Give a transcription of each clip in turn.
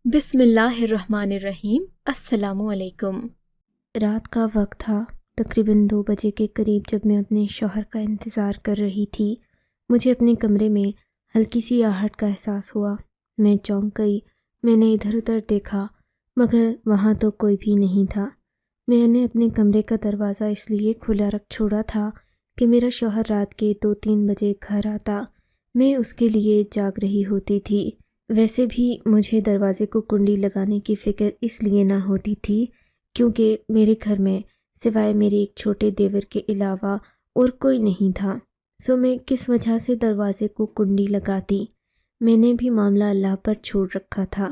بسم اللہ الرحمن الرحیم۔ السلام علیکم۔ رات کا وقت تھا، تقریباً 2 بجے کے قریب، جب میں اپنے شوہر کا انتظار کر رہی تھی۔ مجھے اپنے کمرے میں ہلکی سی آہٹ کا احساس ہوا۔ میں چونک گئی۔ میں نے ادھر ادھر دیکھا مگر وہاں تو کوئی بھی نہیں تھا۔ میں نے اپنے کمرے کا دروازہ اس لیے کھلا رکھ چھوڑا تھا کہ میرا شوہر رات کے 2-3 بجے گھر آتا۔ میں اس کے لیے جاگ رہی ہوتی تھی۔ ویسے بھی مجھے دروازے کو کنڈی لگانے کی فکر اس لیے نہ ہوتی تھی کیونکہ میرے گھر میں سوائے میرے ایک چھوٹے دیور کے علاوہ اور کوئی نہیں تھا، سو میں کس وجہ سے دروازے کو کنڈی لگاتی۔ میں نے بھی معاملہ اللہ پر چھوڑ رکھا تھا۔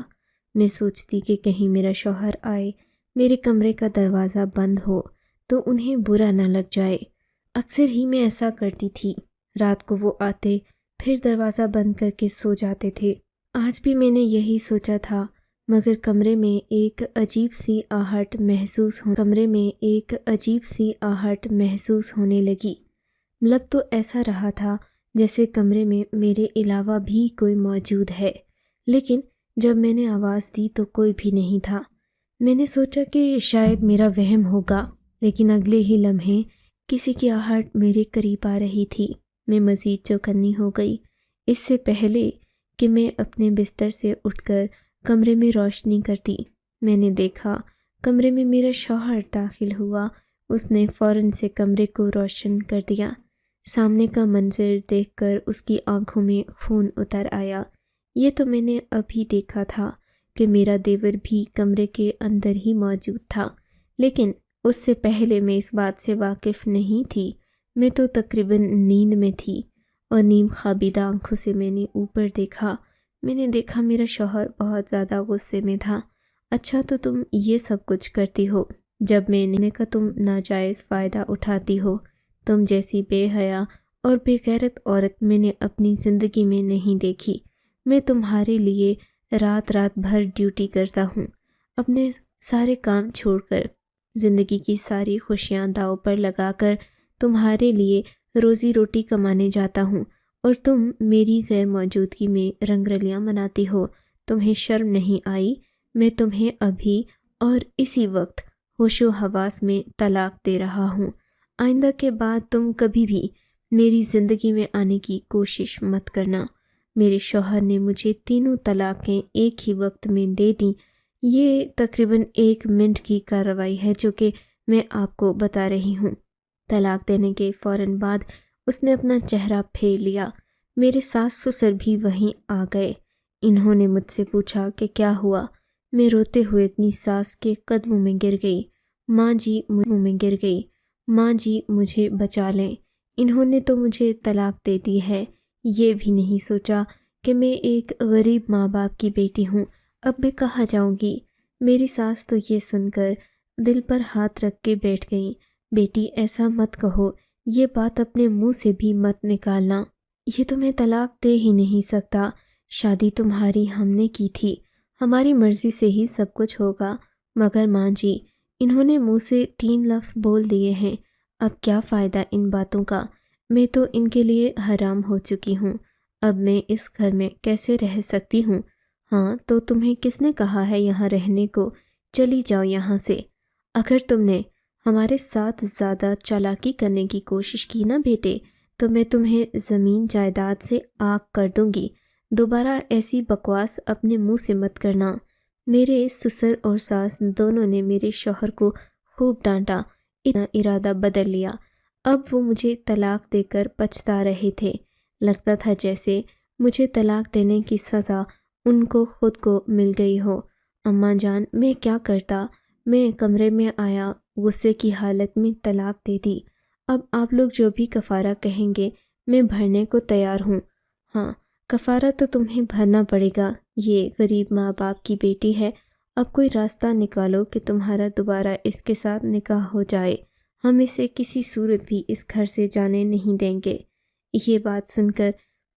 میں سوچتی کہ کہیں میرا شوہر آئے، میرے کمرے کا دروازہ بند ہو تو انہیں برا نہ لگ جائے۔ اکثر ہی میں ایسا کرتی تھی۔ رات کو وہ آتے، پھر دروازہ بند کر کے سو جاتے تھے۔ آج بھی میں نے یہی سوچا تھا مگر کمرے میں ایک عجیب سی آہٹ محسوس ہونے لگی۔ لگ تو ایسا رہا تھا جیسے کمرے میں میرے علاوہ بھی کوئی موجود ہے، لیکن جب میں نے آواز دی تو کوئی بھی نہیں تھا۔ میں نے سوچا کہ شاید میرا وہم ہوگا، لیکن اگلے ہی لمحے کسی کی آہٹ میرے قریب آ رہی تھی۔ میں مزید چوکنی ہو گئی۔ اس سے پہلے کہ میں اپنے بستر سے اٹھ کر کمرے میں روشنی کرتی، میں نے دیکھا کمرے میں میرا شوہر داخل ہوا۔ اس نے فوراً سے کمرے کو روشن کر دیا۔ سامنے کا منظر دیکھ کر اس کی آنکھوں میں خون اتر آیا۔ یہ تو میں نے ابھی دیکھا تھا کہ میرا دیور بھی کمرے کے اندر ہی موجود تھا، لیکن اس سے پہلے میں اس بات سے واقف نہیں تھی۔ میں تو تقریباً نیند میں تھی اور نیم خوابیدہ آنکھوں سے میں نے اوپر دیکھا۔ میں نے دیکھا میرا شوہر بہت زیادہ غصے میں تھا۔ اچھا تو تم یہ سب کچھ کرتی ہو جب میں نے کہا تم ناجائز فائدہ اٹھاتی ہو۔ تم جیسی بے حیا اور بے غیرت عورت میں نے اپنی زندگی میں نہیں دیکھی۔ میں تمہارے لیے رات رات بھر ڈیوٹی کرتا ہوں، اپنے سارے کام چھوڑ کر، زندگی کی ساری خوشیاں داؤ پر لگا کر تمہارے لیے روزی روٹی کمانے جاتا ہوں، اور تم میری غیر موجودگی میں رنگ رلیاں مناتی ہو۔ تمہیں شرم نہیں آئی؟ میں تمہیں ابھی اور اسی وقت ہوش و حواس میں طلاق دے رہا ہوں۔ آئندہ کے بعد تم کبھی بھی میری زندگی میں آنے کی کوشش مت کرنا۔ میرے شوہر نے مجھے تینوں طلاقیں ایک ہی وقت میں دے دیں۔ یہ تقریباً 1 منٹ کی کارروائی ہے جو کہ میں آپ کو بتا رہی ہوں۔ طلاق دینے کے فوراً بعد اس نے اپنا چہرہ پھیر لیا۔ میرے ساس سسر بھی وہیں آ گئے۔ انہوں نے مجھ سے پوچھا کہ کیا ہوا۔ میں روتے ہوئے اپنی ساس کے قدموں میں گر گئی۔ ماں جی مجھے بچا لیں، انہوں نے تو مجھے طلاق دے دی ہے۔ یہ بھی نہیں سوچا کہ میں ایک غریب ماں باپ کی بیٹی ہوں، اب میں کہاں جاؤں گی۔ میری ساس تو یہ سن کر دل پر ہاتھ رکھ کے بیٹھ گئیں۔ بیٹی ایسا مت کہو، یہ بات اپنے منہ سے بھی مت نکالنا۔ یہ تمہیں طلاق دے ہی نہیں سکتا۔ شادی تمہاری ہم نے کی تھی، ہماری مرضی سے ہی سب کچھ ہوگا۔ مگر ماں جی، انہوں نے منہ سے 3 لفظ بول دیے ہیں، اب کیا فائدہ ان باتوں کا۔ میں تو ان کے لیے حرام ہو چکی ہوں، اب میں اس گھر میں کیسے رہ سکتی ہوں۔ ہاں تو تمہیں کس نے کہا ہے یہاں رہنے کو؟ چلی جاؤ یہاں سے۔ اگر تم نے ہمارے ساتھ زیادہ چالاکی کرنے کی کوشش کی نا بیٹے، تو میں تمہیں زمین جائیداد سے آگ کر دوں گی۔ دوبارہ ایسی بکواس اپنے منہ سے مت کرنا۔ میرے سسر اور ساس دونوں نے میرے شوہر کو خوب ڈانٹا، اتنا ارادہ بدل لیا۔ اب وہ مجھے طلاق دے کر پچھتا رہے تھے۔ لگتا تھا جیسے مجھے طلاق دینے کی سزا ان کو خود کو مل گئی ہو۔ اماں جان، میں کیا کرتا؟ میں کمرے میں آیا، غصے کی حالت میں طلاق دے دی۔ اب آپ لوگ جو بھی کفارہ کہیں گے میں بھرنے کو تیار ہوں۔ ہاں، کفارہ تو تمہیں بھرنا پڑے گا، یہ غریب ماں باپ کی بیٹی ہے۔ اب کوئی راستہ نکالو کہ تمہارا دوبارہ اس کے ساتھ نکاح ہو جائے۔ ہم اسے کسی صورت بھی اس گھر سے جانے نہیں دیں گے۔ یہ بات سن کر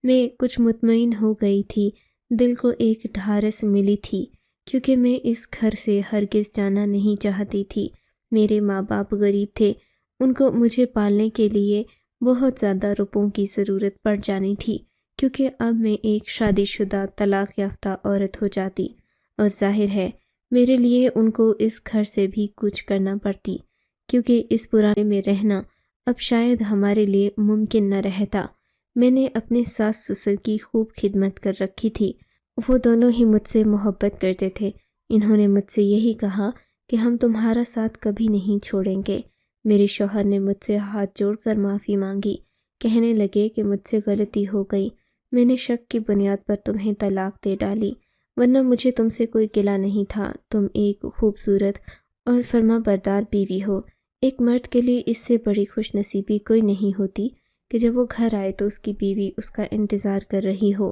میں کچھ مطمئن ہو گئی تھی، دل کو ایک ڈھارس ملی تھی، کیونکہ میں اس گھر سے ہرگز جانا نہیں چاہتی تھی۔ میرے ماں باپ غریب تھے، ان کو مجھے پالنے کے لیے بہت زیادہ روپوں کی ضرورت پڑ جانی تھی، کیونکہ اب میں ایک شادی شدہ طلاق یافتہ عورت ہو جاتی۔ اور ظاہر ہے میرے لیے ان کو اس گھر سے بھی کچھ کرنا پڑتی، کیونکہ اس پرانے میں رہنا اب شاید ہمارے لیے ممکن نہ رہتا۔ میں نے اپنے ساس سسر کی خوب خدمت کر رکھی تھی، وہ دونوں ہی مجھ سے محبت کرتے تھے۔ انہوں نے مجھ سے یہی کہا کہ ہم تمہارا ساتھ کبھی نہیں چھوڑیں گے۔ میرے شوہر نے مجھ سے ہاتھ جوڑ کر معافی مانگی، کہنے لگے کہ مجھ سے غلطی ہو گئی، میں نے شک کی بنیاد پر تمہیں طلاق دے ڈالی، ورنہ مجھے تم سے کوئی گلہ نہیں تھا۔ تم ایک خوبصورت اور فرما بردار بیوی ہو۔ ایک مرد کے لیے اس سے بڑی خوش نصیبی کوئی نہیں ہوتی کہ جب وہ گھر آئے تو اس کی بیوی اس کا انتظار کر رہی ہو۔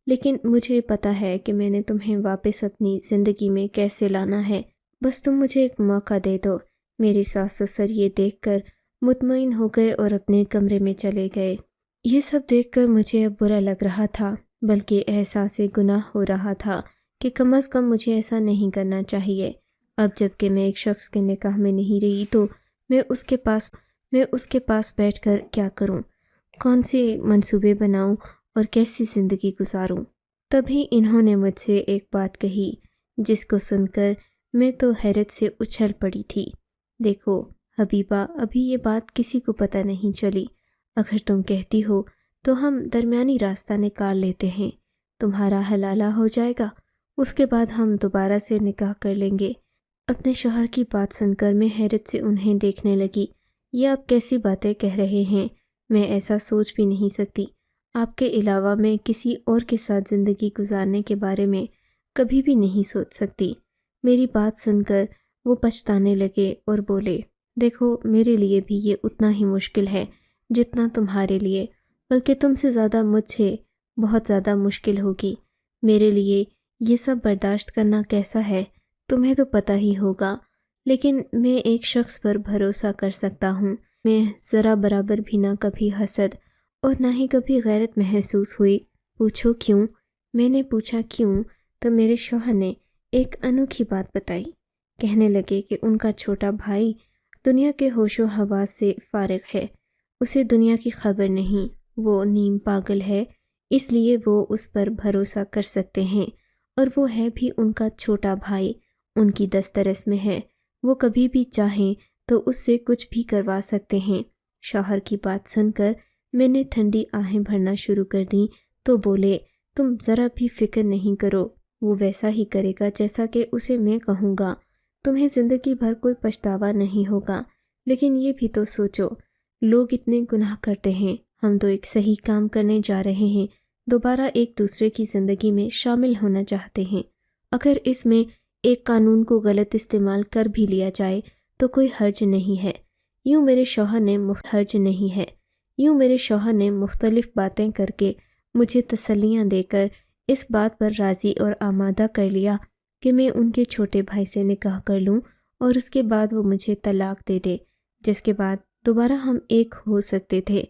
لیکن مجھے پتہ ہے کہ میں نے تمہیں واپس اپنی زندگی میں کیسے لانا ہے، بس تم مجھے ایک موقع دے دو۔ میری ساس سسر یہ دیکھ کر مطمئن ہو گئے اور اپنے کمرے میں چلے گئے۔ یہ سب دیکھ کر مجھے اب برا لگ رہا تھا، بلکہ احساس گناہ ہو رہا تھا کہ کم از کم مجھے ایسا نہیں کرنا چاہیے۔ اب جب کہ میں ایک شخص کے نکاح میں نہیں رہی تو میں اس کے پاس بیٹھ کر کیا کروں، کون سے منصوبے بناؤں اور کیسی زندگی گزاروں؟ تبھی انہوں نے مجھ سے ایک بات کہی جس کو سن کر میں تو حیرت سے اچھل پڑی تھی۔ دیکھو حبیبہ، ابھی یہ بات کسی کو پتہ نہیں چلی، اگر تم کہتی ہو تو ہم درمیانی راستہ نکال لیتے ہیں، تمہارا حلالہ ہو جائے گا، اس کے بعد ہم دوبارہ سے نکاح کر لیں گے۔ اپنے شوہر کی بات سن کر میں حیرت سے انہیں دیکھنے لگی۔ یہ آپ کیسی باتیں کہہ رہے ہیں؟ میں ایسا سوچ بھی نہیں سکتی۔ آپ کے علاوہ میں کسی اور کے ساتھ زندگی گزارنے کے بارے میں کبھی بھی نہیں سوچ سکتی۔ میری بات سن کر وہ پچھتانے لگے اور بولے، دیکھو میرے لیے بھی یہ اتنا ہی مشکل ہے جتنا تمہارے لیے، بلکہ تم سے زیادہ مجھے بہت زیادہ مشکل ہوگی۔ میرے لیے یہ سب برداشت کرنا کیسا ہے تمہیں تو پتہ ہی ہوگا، لیکن میں ایک شخص پر بھروسہ کر سکتا ہوں۔ میں ذرا برابر بھی نہ کبھی حسد اور نہ ہی کبھی غیرت محسوس ہوئی۔ پوچھو کیوں؟ میں نے پوچھا کیوں تو میرے شوہر نے ایک انوکھی بات بتائی۔ کہنے لگے کہ ان کا چھوٹا بھائی دنیا کے ہوش و حواس سے فارغ ہے، اسے دنیا کی خبر نہیں، وہ نیم پاگل ہے، اس لیے وہ اس پر بھروسہ کر سکتے ہیں، اور وہ ہے بھی ان کا چھوٹا بھائی، ان کی دسترس میں ہے، وہ کبھی بھی چاہیں تو اس سے کچھ بھی کروا سکتے ہیں۔ شوہر کی بات سن کر میں نے ٹھنڈی آہیں بھرنا شروع کر دیں تو بولے، تم ذرا بھی فکر نہیں کرو، وہ ویسا ہی کرے گا جیسا کہ اسے میں کہوں گا، تمہیں زندگی بھر کوئی پچھتاوا نہیں ہوگا۔ لیکن یہ بھی تو سوچو، لوگ اتنے گناہ کرتے ہیں، ہم تو ایک صحیح کام کرنے جا رہے ہیں، دوبارہ ایک دوسرے کی زندگی میں شامل ہونا چاہتے ہیں، اگر اس میں ایک قانون کو غلط استعمال کر بھی لیا جائے تو کوئی حرج نہیں ہے۔ یوں میرے شوہر نے مختلف باتیں کر کے مجھے تسلیاں دے کر اس بات پر راضی اور آمادہ کر لیا کہ میں ان کے چھوٹے بھائی سے نکاح کر لوں اور اس کے بعد وہ مجھے طلاق دے دے، جس کے بعد دوبارہ ہم ایک ہو سکتے تھے۔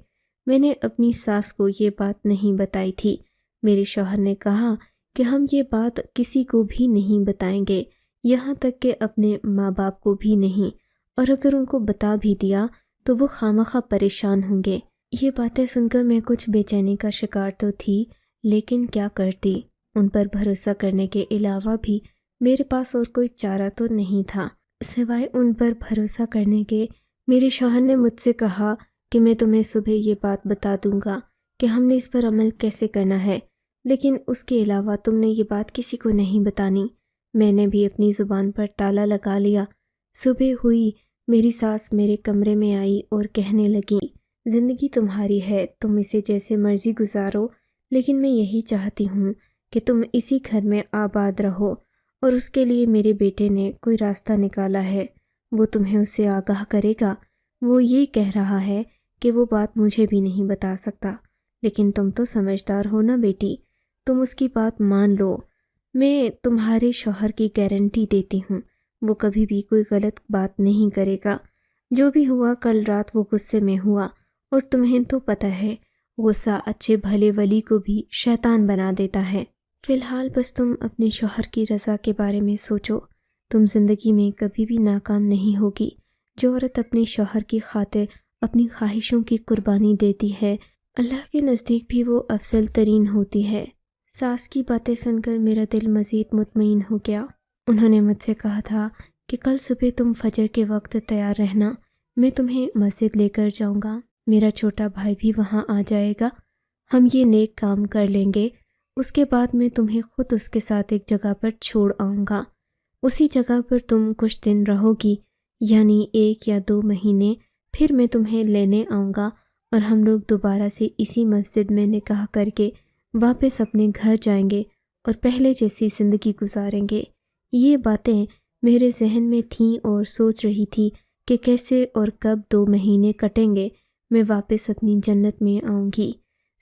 میں نے اپنی ساس کو یہ بات نہیں بتائی تھی۔ میرے شوہر نے کہا کہ ہم یہ بات کسی کو بھی نہیں بتائیں گے، یہاں تک کہ اپنے ماں باپ کو بھی نہیں، اور اگر ان کو بتا بھی دیا تو وہ خامخواہ پریشان ہوں گے۔ یہ باتیں سن کر میں کچھ بے چینی کا شکار تو تھی، لیکن کیا کرتی؟ ان پر بھروسہ کرنے کے علاوہ بھی میرے پاس اور کوئی چارہ تو نہیں تھا سوائے ان پر بھروسہ کرنے کے۔ میرے شوہر نے مجھ سے کہا کہ میں تمہیں صبح یہ بات بتا دوں گا کہ ہم نے اس پر عمل کیسے کرنا ہے، لیکن اس کے علاوہ تم نے یہ بات کسی کو نہیں بتانی۔ میں نے بھی اپنی زبان پر تالا لگا لیا۔ صبح ہوئی، میری ساس میرے کمرے میں آئی اور کہنے لگی، زندگی تمہاری ہے، تم اسے جیسے مرضی گزارو، لیکن میں یہی چاہتی ہوں کہ تم اسی گھر میں آباد رہو، اور اس کے لیے میرے بیٹے نے کوئی راستہ نکالا ہے، وہ تمہیں اس سے آگاہ کرے گا۔ وہ یہ کہہ رہا ہے کہ وہ بات مجھے بھی نہیں بتا سکتا، لیکن تم تو سمجھدار ہو نا بیٹی، تم اس کی بات مان لو۔ میں تمہارے شوہر کی گارنٹی دیتی ہوں، وہ کبھی بھی کوئی غلط بات نہیں کرے گا۔ جو بھی ہوا کل رات وہ غصے میں ہوا، اور تمہیں تو پتہ ہے غصہ اچھے بھلے ولی کو بھی شیطان بنا دیتا ہے۔ فی الحال بس تم اپنے شوہر کی رضا کے بارے میں سوچو، تم زندگی میں کبھی بھی ناکام نہیں ہوگی۔ جو عورت اپنے شوہر کی خاطر اپنی خواہشوں کی قربانی دیتی ہے، اللہ کے نزدیک بھی وہ افضل ترین ہوتی ہے۔ ساس کی باتیں سن کر میرا دل مزید مطمئن ہو گیا۔ انہوں نے مجھ سے کہا تھا کہ کل صبح تم فجر کے وقت تیار رہنا، میں تمہیں مسجد لے کر جاؤں گا، میرا چھوٹا بھائی بھی وہاں آ جائے گا، ہم یہ نیک کام کر لیں گے، اس کے بعد میں تمہیں خود اس کے ساتھ ایک جگہ پر چھوڑ آؤں گا، اسی جگہ پر تم کچھ دن رہو گی، یعنی 1 یا 2 مہینے، پھر میں تمہیں لینے آؤں گا اور ہم لوگ دوبارہ سے اسی مسجد میں نکاح کر کے واپس اپنے گھر جائیں گے اور پہلے جیسی زندگی گزاریں گے۔ یہ باتیں میرے ذہن میں تھیں اور سوچ رہی تھی کہ کیسے اور کب 2 مہینے کٹیں گے، میں واپس اپنی جنت میں آؤں گی۔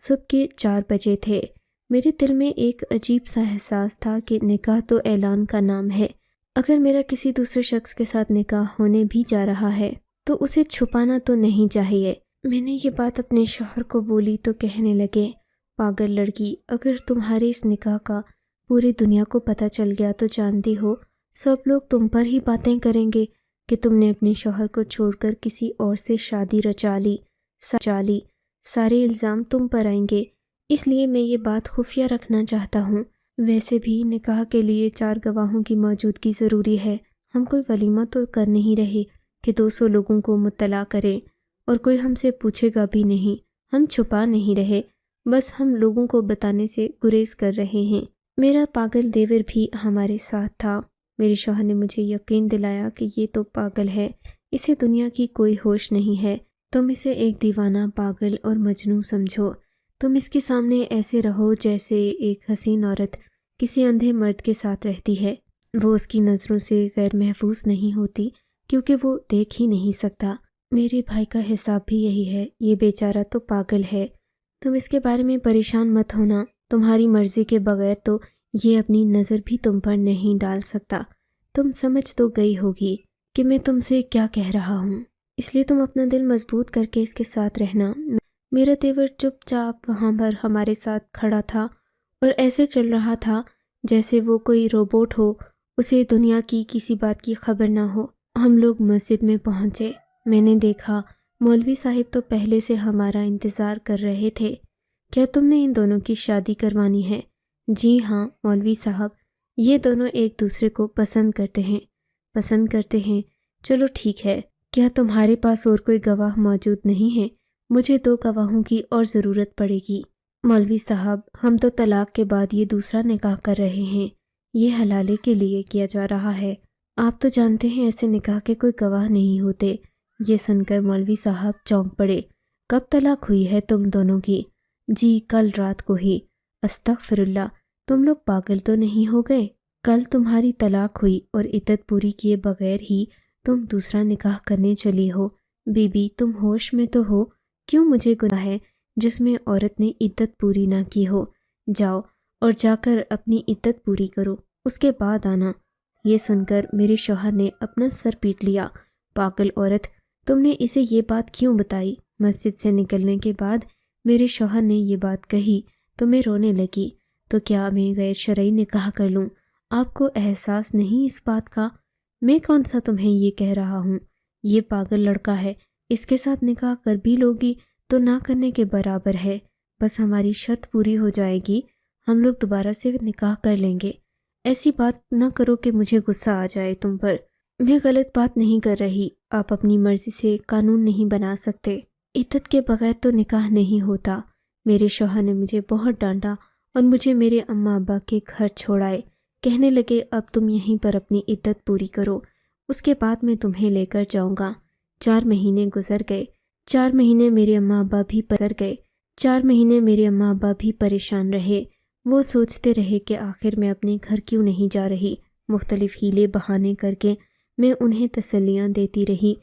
صبح کے 4 بجے تھے۔ میرے دل میں ایک عجیب سا احساس تھا کہ نکاح تو اعلان کا نام ہے، اگر میرا کسی دوسرے شخص کے ساتھ نکاح ہونے بھی جا رہا ہے تو اسے چھپانا تو نہیں چاہیے۔ میں نے یہ بات اپنے شوہر کو بولی تو کہنے لگے، پاگل لڑکی، اگر تمہارے اس نکاح کا پوری دنیا کو پتہ چل گیا تو جانتی ہو سب لوگ تم پر ہی باتیں کریں گے کہ تم نے اپنے شوہر کو چھوڑ کر کسی اور سے شادی رچا لی، سارے الزام تم پر آئیں گے، اس لیے میں یہ بات خفیہ رکھنا چاہتا ہوں۔ ویسے بھی نکاح کے لیے 4 گواہوں کی موجودگی ضروری ہے، ہم کوئی ولیمہ تو کر نہیں رہے کہ 200 لوگوں کو مطلع کریں، اور کوئی ہم سے پوچھے گا بھی نہیں، ہم چھپا نہیں رہے، بس ہم لوگوں کو بتانے سے گریز کر رہے ہیں۔ میرا پاگل دیور بھی ہمارے ساتھ تھا۔ میرے شوہر نے مجھے یقین دلایا کہ یہ تو پاگل ہے، اسے دنیا کی کوئی ہوش نہیں ہے، تم اسے ایک دیوانہ، پاگل اور مجنون سمجھو، تم اس کے سامنے ایسے رہو جیسے ایک حسین عورت کسی اندھے مرد کے ساتھ رہتی ہے، وہ اس کی نظروں سے غیر محفوظ نہیں ہوتی کیونکہ وہ دیکھ ہی نہیں سکتا۔ میرے بھائی کا حساب بھی یہی ہے، یہ بیچارہ تو پاگل ہے، تم اس کے بارے میں پریشان مت ہونا، تمہاری مرضی کے بغیر تو یہ اپنی نظر بھی تم پر نہیں ڈال سکتا، تم سمجھ تو گئی ہوگی کہ میں تم سے کیا کہہ رہا ہوں، اس لیے تم اپنا دل مضبوط کر کے اس کے ساتھ رہنا۔ میرا دیور چپ چاپ وہاں پر ہمارے ساتھ کھڑا تھا اور ایسے چل رہا تھا جیسے وہ کوئی روبوٹ ہو، اسے دنیا کی کسی بات کی خبر نہ ہو۔ ہم لوگ مسجد میں پہنچے، میں نے دیکھا مولوی صاحب تو پہلے سے ہمارا انتظار کر رہے تھے۔ کیا تم نے ان دونوں کی شادی کروانی ہے؟ جی ہاں مولوی صاحب، یہ دونوں ایک دوسرے کو پسند کرتے ہیں، چلو ٹھیک ہے، کیا تمہارے پاس اور کوئی گواہ موجود نہیں ہے؟ مجھے 2 گواہوں کی اور ضرورت پڑے گی۔ مولوی صاحب، ہم تو طلاق کے بعد یہ دوسرا نکاح کر رہے ہیں، یہ حلالے کے لیے کیا جا رہا ہے، آپ تو جانتے ہیں ایسے نکاح کے کوئی گواہ نہیں ہوتے۔ یہ سن کر مولوی صاحب چونک پڑے۔ کب طلاق ہوئی ہے تم دونوں کی؟ جی کل رات کو ہی۔ استغفر اللہ، تم لوگ پاگل تو نہیں ہو گئے؟ کل تمہاری طلاق ہوئی اور عدت پوری کیے بغیر ہی تم دوسرا نکاح کرنے چلی ہو۔ بی بی تم ہوش میں تو ہو؟ کیوں مجھے گناہ ہے جس میں عورت نے عدت پوری نہ کی ہو؟ جاؤ اور جا کر اپنی عدت پوری کرو، اس کے بعد آنا۔ یہ سن کر میرے شوہر نے اپنا سر پیٹ لیا۔ پاگل عورت، تم نے اسے یہ بات کیوں بتائی؟ مسجد سے نکلنے کے بعد میرے شوہر نے یہ بات کہی تو میں رونے لگی۔ تو کیا میں غیر شرعی نکاح کر لوں؟ آپ کو احساس نہیں اس بات کا؟ میں کون سا تمہیں یہ کہہ رہا ہوں؟ یہ پاگل لڑکا ہے، اس کے ساتھ نکاح کر بھی لوگی تو نہ کرنے کے برابر ہے، بس ہماری شرط پوری ہو جائے گی، ہم لوگ دوبارہ سے نکاح کر لیں گے۔ ایسی بات نہ کرو کہ مجھے غصہ آ جائے تم پر، میں غلط بات نہیں کر رہی، آپ اپنی مرضی سے قانون نہیں بنا سکتے، عدت کے بغیر تو نکاح نہیں ہوتا۔ میرے شوہر نے مجھے بہت ڈانٹا اور مجھے میرے اماں ابا کے گھر چھوڑائے، کہنے لگے اب تم یہیں پر اپنی عدت پوری کرو، اس کے بعد میں تمہیں لے کر جاؤں گا۔ 4 مہینے گزر گئے، 4 مہینے میرے اماں ابا بھی پریشان رہے، وہ سوچتے رہے کہ آخر میں اپنے گھر کیوں نہیں جا رہی، مختلف ہیلے بہانے کر کے میں انہیں تسلیاں دیتی رہی۔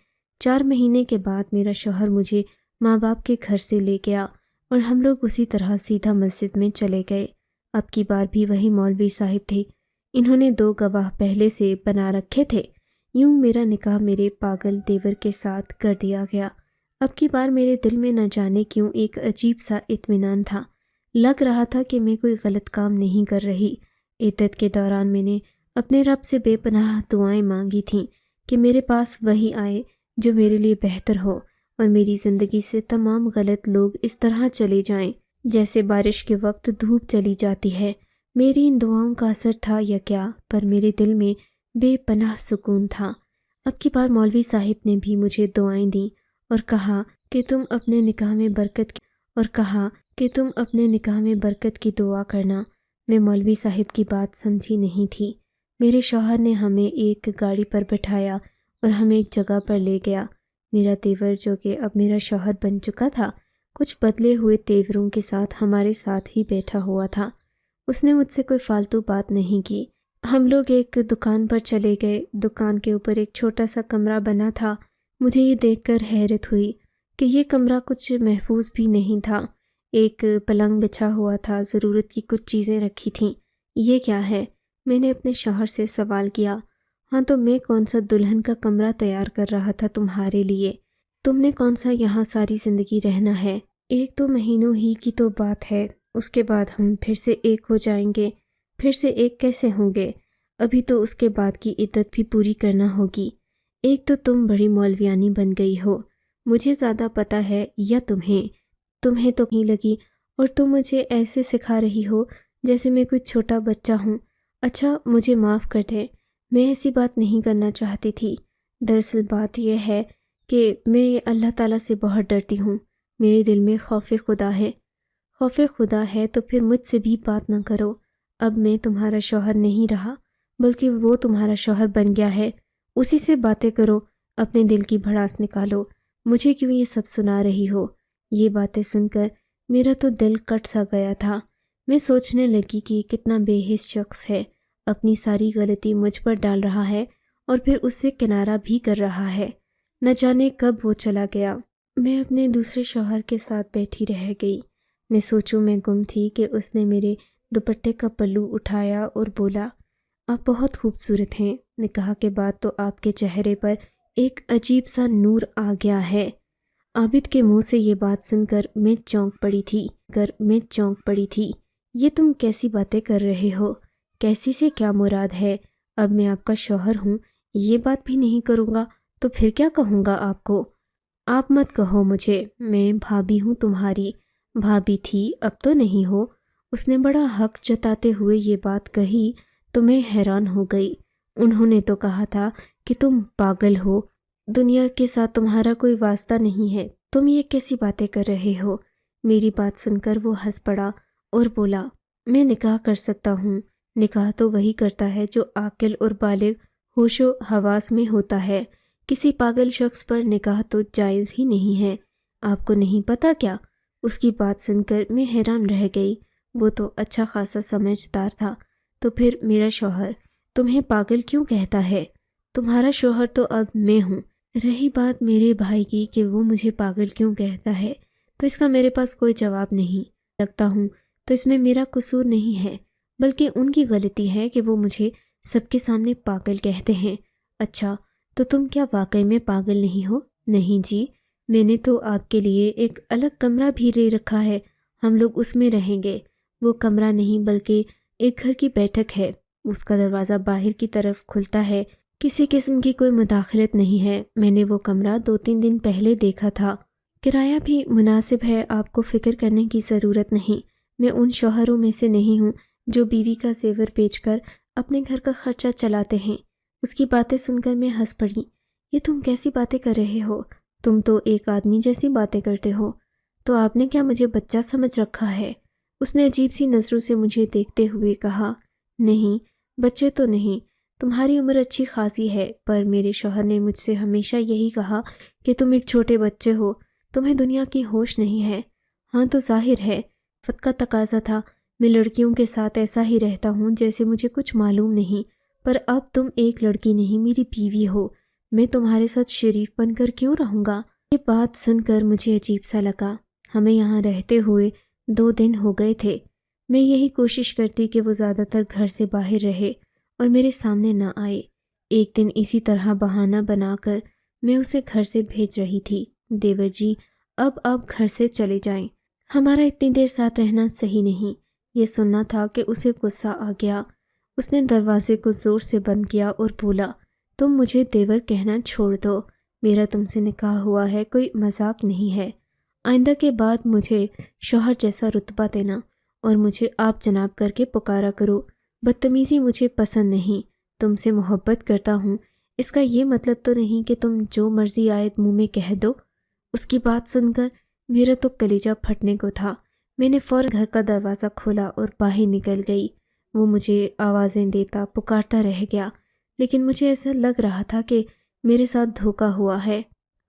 4 مہینے کے بعد میرا شوہر مجھے ماں باپ کے گھر سے لے گیا اور ہم لوگ اسی طرح سیدھا مسجد میں چلے گئے۔ اب کی بار بھی وہی مولوی صاحب تھے، انہوں نے 2 گواہ پہلے سے بنا رکھے تھے، یوں میرا نکاح میرے پاگل دیور کے ساتھ کر دیا گیا۔ اب کی بار میرے دل میں نہ جانے کیوں ایک عجیب سا اطمینان تھا، لگ رہا تھا کہ میں کوئی غلط کام نہیں کر رہی۔ عدت کے دوران میں نے اپنے رب سے بے پناہ دعائیں مانگی تھیں کہ میرے پاس وہی آئے جو میرے لیے بہتر ہو اور میری زندگی سے تمام غلط لوگ اس طرح چلے جائیں جیسے بارش کے وقت دھوپ چلی جاتی ہے۔ میری ان دعاؤں کا اثر تھا یا کیا، پر میرے دل میں بے پناہ سکون تھا۔ اب کی بار مولوی صاحب نے بھی مجھے دعائیں دیں اور کہا کہ تم اپنے نکاح میں برکت کی دعا کرنا۔ میں مولوی صاحب کی بات سمجھی نہیں تھی۔ میرے شوہر نے ہمیں ایک گاڑی پر بٹھایا اور ہمیں ایک جگہ پر لے گیا۔ میرا دیور، جو کہ اب میرا شوہر بن چکا تھا، کچھ بدلے ہوئے تیوروں کے ساتھ ہمارے ساتھ ہی بیٹھا ہوا تھا۔ اس نے مجھ سے کوئی فالتو بات نہیں کی۔ ہم لوگ ایک دکان پر چلے گئے۔ دکان کے اوپر ایک چھوٹا سا کمرہ بنا تھا۔ مجھے یہ دیکھ کر حیرت ہوئی کہ یہ کمرہ کچھ محفوظ بھی نہیں تھا۔ ایک پلنگ بچھا ہوا تھا، ضرورت کی کچھ چیزیں رکھی تھیں۔ یہ کیا ہے؟ میں نے اپنے شوہر سے سوال کیا۔ ہاں تو میں کون سا دلہن کا کمرہ تیار کر رہا تھا تمہارے لیے؟ تم نے کون سا یہاں ساری زندگی رہنا ہے؟ 1-2 مہینوں ہی کی تو بات ہے، اس کے بعد ہم پھر سے ایک ہو جائیں گے۔ پھر سے ایک کیسے ہوں گے؟ ابھی تو اس کے بعد کی عدت بھی پوری کرنا ہوگی۔ ایک تو تم بڑی مولویانی بن گئی ہو، مجھے زیادہ پتہ ہے، یا تمہیں تو نہیں لگی، اور تم مجھے ایسے سکھا رہی ہو جیسے میں کوئی چھوٹا بچہ ہوں۔ اچھا مجھے معاف کر دیں، میں ایسی بات نہیں کرنا چاہتی تھی۔ دراصل بات یہ ہے کہ میں اللہ تعالیٰ سے بہت ڈرتی ہوں۔ میرے دل میں خوف خدا ہے تو پھر مجھ سے بھی بات نہ کرو۔ اب میں تمہارا شوہر نہیں رہا، بلکہ وہ تمہارا شوہر بن گیا ہے۔ اسی سے باتیں کرو، اپنے دل کی بھڑاس نکالو۔ مجھے کیوں یہ سب سنا رہی ہو؟ یہ باتیں سن کر میرا تو دل کٹ سا گیا تھا۔ میں سوچنے لگی کہ یہ کتنا بے حس شخص ہے، اپنی ساری غلطی مجھ پر ڈال رہا ہے اور پھر اس سے کنارہ بھی کر رہا ہے۔ نہ جانے کب وہ چلا گیا۔ میں اپنے دوسرے شوہر کے ساتھ بیٹھی رہ گئی۔ میں سوچوں میں گم تھی کہ اس نے میرے دوپٹے کا پلو اٹھایا اور بولا، آپ بہت خوبصورت ہیں۔ نکاح کے بعد تو آپ کے چہرے پر ایک عجیب سا نور آ گیا ہے۔ عابد کے منہ سے یہ بات سن کر میں چونک پڑی تھی۔ یہ تم کیسی باتیں کر رہے ہو؟ کیسی سے کیا مراد ہے؟ اب میں آپ کا شوہر ہوں، یہ بات بھی نہیں کروں گا تو پھر کیا کہوں گا آپ کو؟ آپ مت کہو مجھے، میں بھابھی ہوں تمہاری۔ بھابھی تھی، اب تو نہیں ہو۔ اس نے بڑا حق جتاتے ہوئے یہ بات کہی تو میں حیران ہو گئی۔ انہوں نے تو کہا تھا کہ تم پاگل ہو، دنیا کے ساتھ تمہارا کوئی واسطہ نہیں ہے، تم یہ کیسی باتیں کر رہے ہو؟ میری بات سن کر وہ ہنس پڑا اور بولا، میں نکاح کر سکتا ہوں۔ نکاح تو وہی کرتا ہے جو عاقل اور بالغ ہوش و حواس میں ہوتا ہے۔ کسی پاگل شخص پر نکاح تو جائز ہی نہیں ہے۔ آپ کو نہیں پتا کیا؟ اس کی بات سن کر میں حیران رہ گئی۔ وہ تو اچھا خاصا سمجھدار تھا۔ تو پھر میرا شوہر تمہیں پاگل کیوں کہتا ہے؟ تمہارا شوہر تو اب میں ہوں۔ رہی بات میرے بھائی کی کہ وہ مجھے پاگل کیوں کہتا ہے، تو اس کا میرے پاس کوئی جواب نہیں لگتا ہوں تو اس میں میرا قصور نہیں ہے، بلکہ ان کی غلطی ہے کہ وہ مجھے سب کے سامنے پاگل کہتے ہیں۔ اچھا تو تم کیا واقعی میں پاگل نہیں ہو؟ نہیں جی، میں نے تو آپ کے لیے ایک الگ کمرہ بھی لے رکھا ہے، ہم لوگ اس میں رہیں گے۔ وہ کمرہ نہیں بلکہ ایک گھر کی بیٹھک ہے، اس کا دروازہ باہر کی طرف کھلتا ہے، کسی قسم کی کوئی مداخلت نہیں ہے۔ میں نے وہ کمرہ 2-3 دن پہلے دیکھا تھا، کرایہ بھی مناسب ہے، آپ کو فکر کرنے کی ضرورت نہیں۔ میں ان شوہروں میں سے نہیں ہوں جو بیوی کا زیور بیچ کر اپنے گھر کا خرچہ چلاتے ہیں۔ اس کی باتیں سن کر میں ہنس پڑی۔ یہ تم کیسی باتیں کر رہے ہو؟ تم تو ایک آدمی جیسی باتیں کرتے ہو۔ تو آپ نے کیا مجھے بچہ سمجھ رکھا ہے؟ اس نے عجیب سی نظروں سے مجھے دیکھتے ہوئے کہا، نہیں بچے تو نہیں، تمہاری عمر اچھی خاصی ہے، پر میرے شوہر نے مجھ سے ہمیشہ یہی کہا کہ تم ایک چھوٹے بچے ہو، تمہیں دنیا کی ہوش نہیں ہے۔ ہاں تو ظاہر ہے، وقت کا تقاضا تھا، میں لڑکیوں کے ساتھ ایسا ہی رہتا ہوں جیسے مجھے کچھ معلوم نہیں، پر اب تم ایک لڑکی نہیں میری بیوی ہو، میں تمہارے ساتھ شریف بن کر کیوں رہوں گا؟ یہ بات سن کر مجھے عجیب سا لگا۔ ہمیں یہاں رہتے ہوئے 2 دن ہو گئے تھے۔ میں یہی کوشش کرتی کہ وہ زیادہ تر گھر سے باہر رہے اور میرے سامنے نہ آئے۔ ایک دن اسی طرح بہانہ بنا کر میں اسے گھر سے بھیج رہی تھی، دیور جی اب آپ گھر سے چلے جائیں، ہمارا اتنی دیر ساتھ رہنا صحیح نہیں۔ یہ سننا تھا کہ اسے غصہ آ گیا۔ اس نے دروازے کو زور سے بند کیا اور بولا، تم مجھے دیور کہنا چھوڑ دو، میرا تم سے نکاح ہوا ہے، کوئی مذاق نہیں ہے۔ آئندہ کے بعد مجھے شوہر جیسا رتبہ دینا اور مجھے آپ جناب کر کے پکارا کرو۔ بدتمیزی مجھے پسند نہیں۔ تم سے محبت کرتا ہوں، اس کا یہ مطلب تو نہیں کہ تم جو مرضی آئے منہ میں کہہ دو۔ اس کی بات سن کر میرا تو کلیجہ پھٹنے کو تھا۔ میں نے فوراً گھر کا دروازہ کھولا اور باہر نکل گئی۔ وہ مجھے آوازیں دیتا پکارتا رہ گیا، لیکن مجھے ایسا لگ رہا تھا کہ میرے ساتھ دھوکہ ہوا ہے۔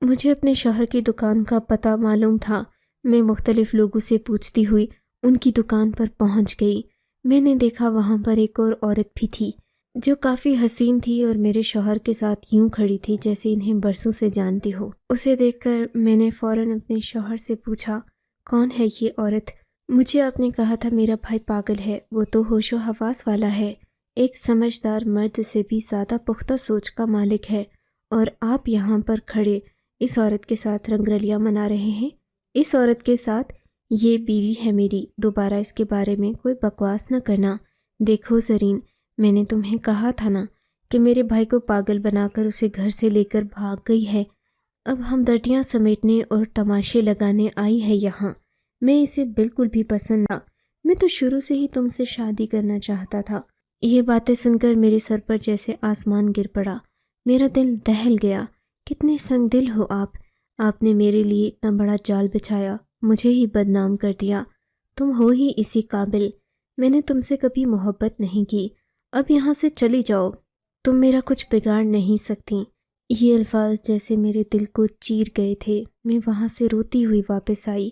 مجھے اپنے شوہر کی دکان کا پتہ معلوم تھا۔ میں مختلف لوگوں سے پوچھتی ہوئی ان کی دکان پر پہنچ گئی۔ میں نے دیکھا وہاں پر ایک اور عورت بھی تھی جو کافی حسین تھی اور میرے شوہر کے ساتھ یوں کھڑی تھی جیسے انہیں برسوں سے جانتی ہو۔ اسے دیکھ کر میں نے فوراً اپنے شوہر سے پوچھا، کون ہے یہ عورت؟ مجھے آپ نے کہا تھا میرا بھائی پاگل ہے، وہ تو ہوش و حواس والا ہے، ایک سمجھدار مرد سے بھی زیادہ پختہ سوچ کا مالک ہے، اور آپ یہاں پر کھڑے اس عورت کے ساتھ رنگ رلیاں منا رہے ہیں۔ اس عورت کے ساتھ یہ بیوی ہے میری، دوبارہ اس کے بارے میں کوئی بکواس نہ کرنا۔ دیکھو زرین، میں نے تمہیں کہا تھا نا کہ میرے بھائی کو پاگل بنا کر اسے گھر سے لے کر بھاگ گئی ہے۔ اب ہمدردیاں سمیٹنے اور تماشے لگانے آئی ہے یہاں۔ میں اسے بالکل بھی پسند نہ، میں تو شروع سے ہی تم سے شادی کرنا چاہتا تھا۔ یہ باتیں سن کر میرے سر پر جیسے آسمان گر پڑا۔ میرا دل دہل گیا۔ کتنے سنگ دل ہو آپ! آپ نے میرے لیے اتنا بڑا جال بچھایا، مجھے ہی بدنام کر دیا۔ تم ہو ہی اسی قابل۔ میں نے تم سے کبھی محبت نہیں کی، اب یہاں سے چلی جاؤ، تم میرا کچھ بگاڑ نہیں سکتی۔ یہ الفاظ جیسے میرے دل کو چیر گئے تھے۔ میں وہاں سے روتی ہوئی واپس آئی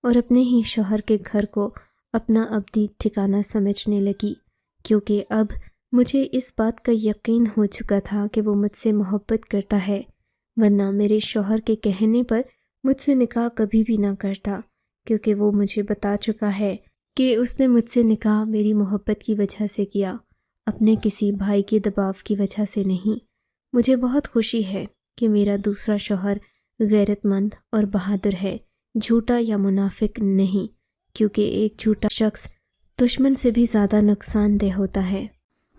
اور اپنے ہی شوہر کے گھر کو اپنا ابدی ٹھکانہ سمجھنے لگی، کیونکہ اب مجھے اس بات کا یقین ہو چکا تھا کہ وہ مجھ سے محبت کرتا ہے، ورنہ میرے شوہر کے کہنے پر مجھ سے نکاح کبھی بھی نہ کرتا، کیونکہ وہ مجھے بتا چکا ہے کہ اس نے مجھ سے نکاح میری محبت کی وجہ سے کیا، اپنے کسی بھائی کے دباؤ کی وجہ سے نہیں۔ مجھے بہت خوشی ہے کہ میرا دوسرا شوہر غیرت مند اور بہادر ہے، جھوٹا یا منافق نہیں، کیونکہ ایک جھوٹا شخص دشمن سے بھی زیادہ نقصان دہ ہوتا ہے۔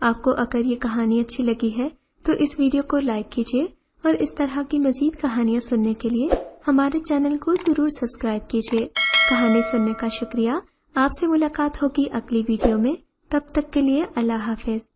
آپ کو اگر یہ کہانی اچھی لگی ہے تو اس ویڈیو کو لائک کیجیے، اور اس طرح کی مزید کہانیاں سننے کے لیے ہمارے چینل کو ضرور سبسکرائب کیجیے۔ کہانی سننے کا شکریہ۔ آپ سے ملاقات ہوگی اگلی ویڈیو میں، تب تک کے لیے اللہ حافظ۔